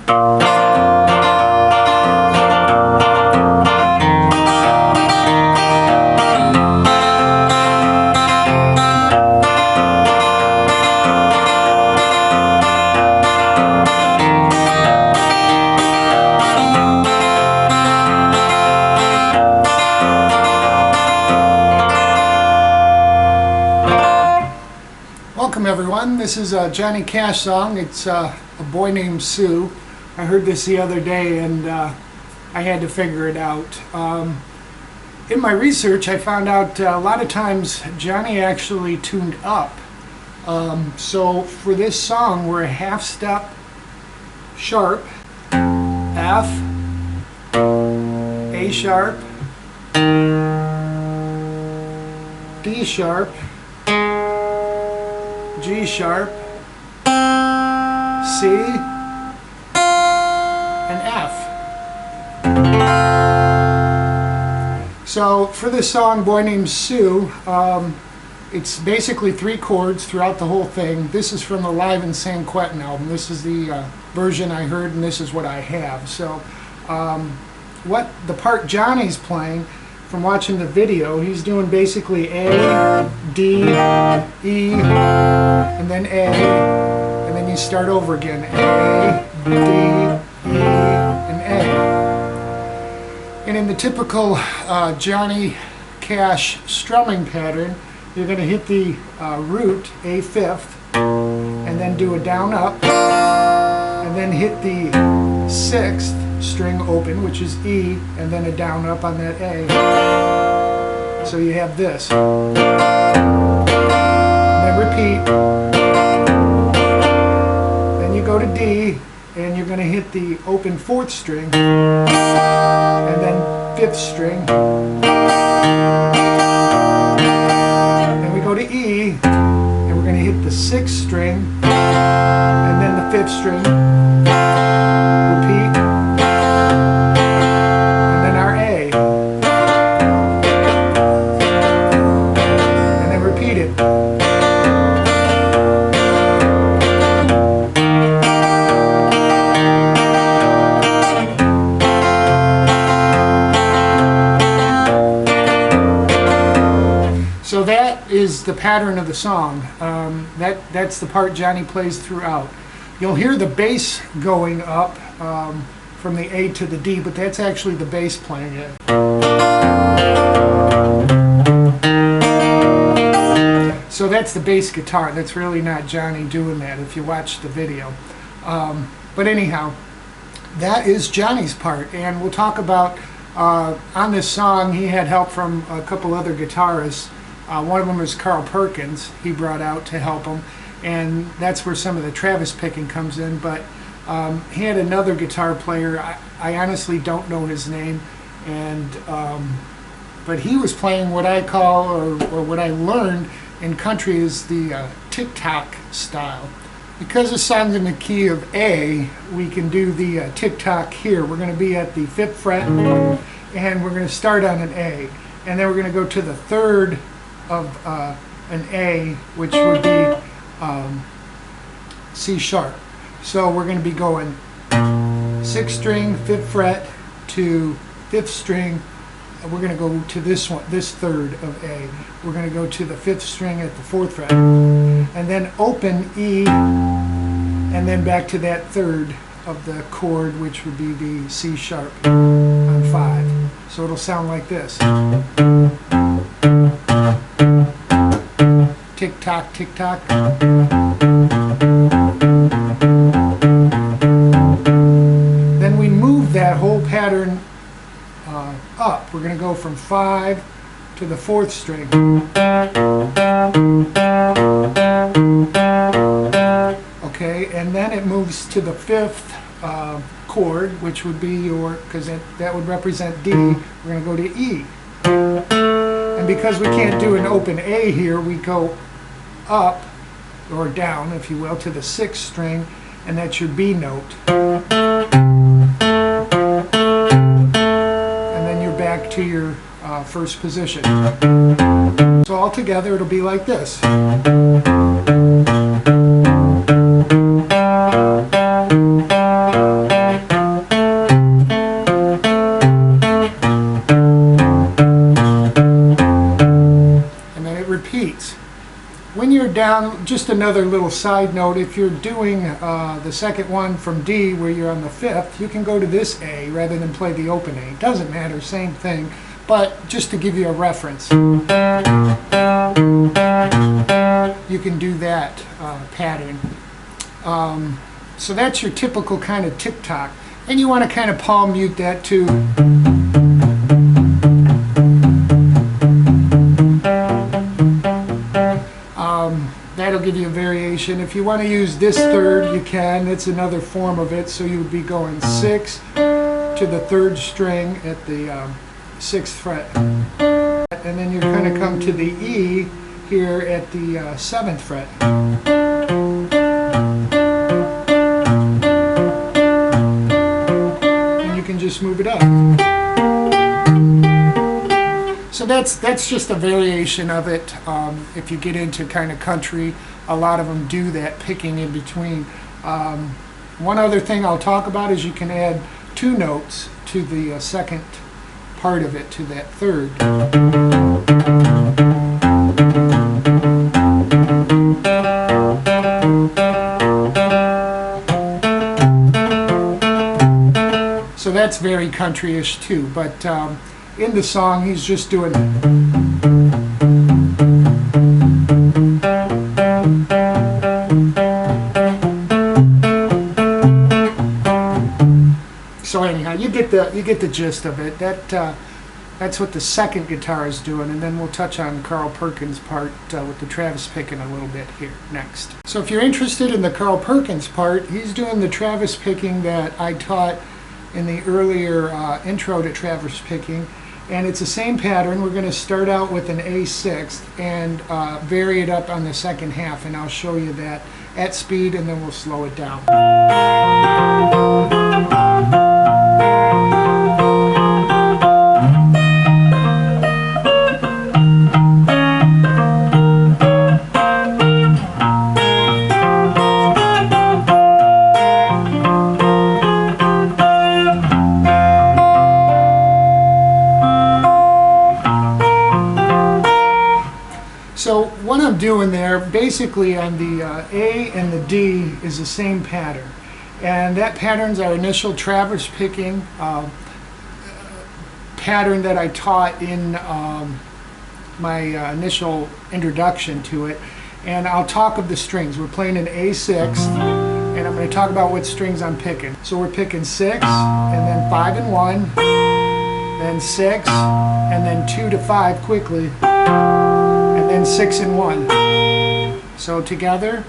Welcome everyone, this is a Johnny Cash song. It's a boy named Sue. I heard this the other day and I had to figure it out. In my research I found out a lot of times Johnny actually tuned up. So for this song we're a half step sharp, F, A sharp, D sharp, G sharp, C, and F. So for this song, Boy Named Sue, it's basically 3 chords throughout the whole thing. This is from the Live in San Quentin album. This is the version I heard, and this is what I have. So what the part Johnny's playing, from watching the video, he's doing basically A, D, E, and then A, and then you start over again, A, D, E, and A. And in the typical Johnny Cash strumming pattern, you're going to hit the root, A fifth, and then do a down up, and then hit the 6th string open, which is E, and then a down up on that A. So you have this. And then repeat. Then you go to D, and you're going to hit the open 4th string, and then 5th string. Then we go to E, and we're going to hit the 6th string, and then the 5th string. Repeat. So that is the pattern of the song. That's the part Johnny plays throughout. You'll hear the bass going up from the A to the D, but that's actually the bass playing it. So that's the bass guitar. That's really not Johnny doing that if you watch the video. But anyhow, that is Johnny's part, and we'll talk about on this song he had help from a couple other guitarists. One of them is Perkins, he brought out to help him, and that's where some of the Travis picking comes in. But he had another guitar player, I honestly don't know his name, and but he was playing what I call, or what I learned in country is the tick-tock style. Because the song's in the key of A, we can do the tick-tock here. We're going to be at the 5th fret, and we're going to start on an A, and then we're going to go to the 3rd of an A, which would be C sharp. So we're going to be going 6th string, 5th fret to 5th string. We're going to go to this one, this 3rd of A. We're going to go to the 5th string at the 4th fret, and then open E, and then back to that 3rd of the chord, which would be the C sharp on 5. So it'll sound like this. Tick tock, tick tock. Then we move that whole pattern up. We're going to go from 5 to the 4th string. Okay, and then it moves to the 5th chord, which would be your, because that would represent D. We're going to go to E. And because we can't do an open A here, we go up, or down, if you will, to the 6th string, and that's your B note. And then you're back to your first position. So all together it'll be like this. down, just another little side note, if you're doing the second one from D where you're on the fifth, you can go to this A rather than play the open A. It doesn't matter, same thing, but just to give you a reference, you can do that pattern. So that's your typical kind of tick-tock. And you want to kind of palm mute that too. That'll give you a variation. If you want to use this third, you can. It's another form of it. So you would be going 6 to the third string at the 6th fret. And then you're going to come to the E here at the 7th fret. And you can just move it up. So that's just a variation of it. If you get into kind of country, a lot of them do that picking in between. One other thing I'll talk about is you can add 2 notes to the second part of it, to that third. So that's very country-ish too, but in the song he's just doing so anyhow, you get the gist of it. That's what the second guitar is doing, and then we'll touch on Carl Perkins' part with the Travis picking a little bit here next. So if you're interested in the Carl Perkins part, he's doing the Travis picking that I taught in the earlier intro to Travis picking, and it's the same pattern. We're going to start out with an A6 and vary it up on the second half, and I'll show you that at speed, and then we'll slow it down. So what I'm doing there, basically on the A and the D is the same pattern. And that pattern's our initial Travis picking pattern that I taught in my initial introduction to it. And I'll talk of the strings. We're playing an A6, and I'm going to talk about what strings I'm picking. So we're picking 6, and then 5 and 1, then 6, and then 2 to 5 quickly. And then 6 and 1. So together.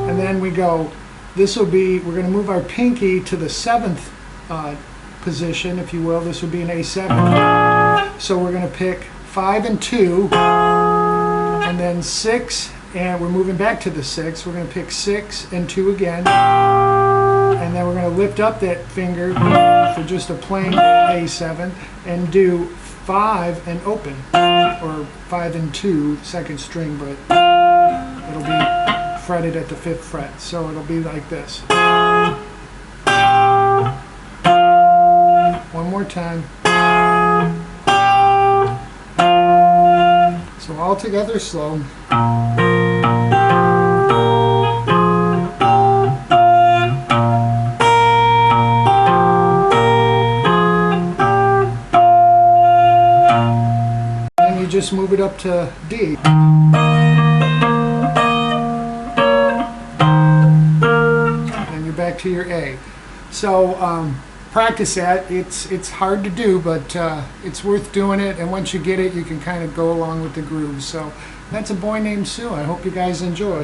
And then we go, this will be, we're going to move our pinky to the 7th position, if you will. This would be an A7. So we're going to pick 5 and 2, and then 6, and we're moving back to the 6. We're going to pick 6 and 2 again. And then we're going to lift up that finger for just a plain A7 and do 5 and open, or 5 and 2 second string, but it'll be fretted at the 5th fret, so it'll be like this. One more time. So all together slow. Just move it up to D. And you're back to your A. So practice that. It's hard to do, but it's worth doing it, and once you get it, you can kind of go along with the groove. So that's A Boy Named Sue. I hope you guys enjoy.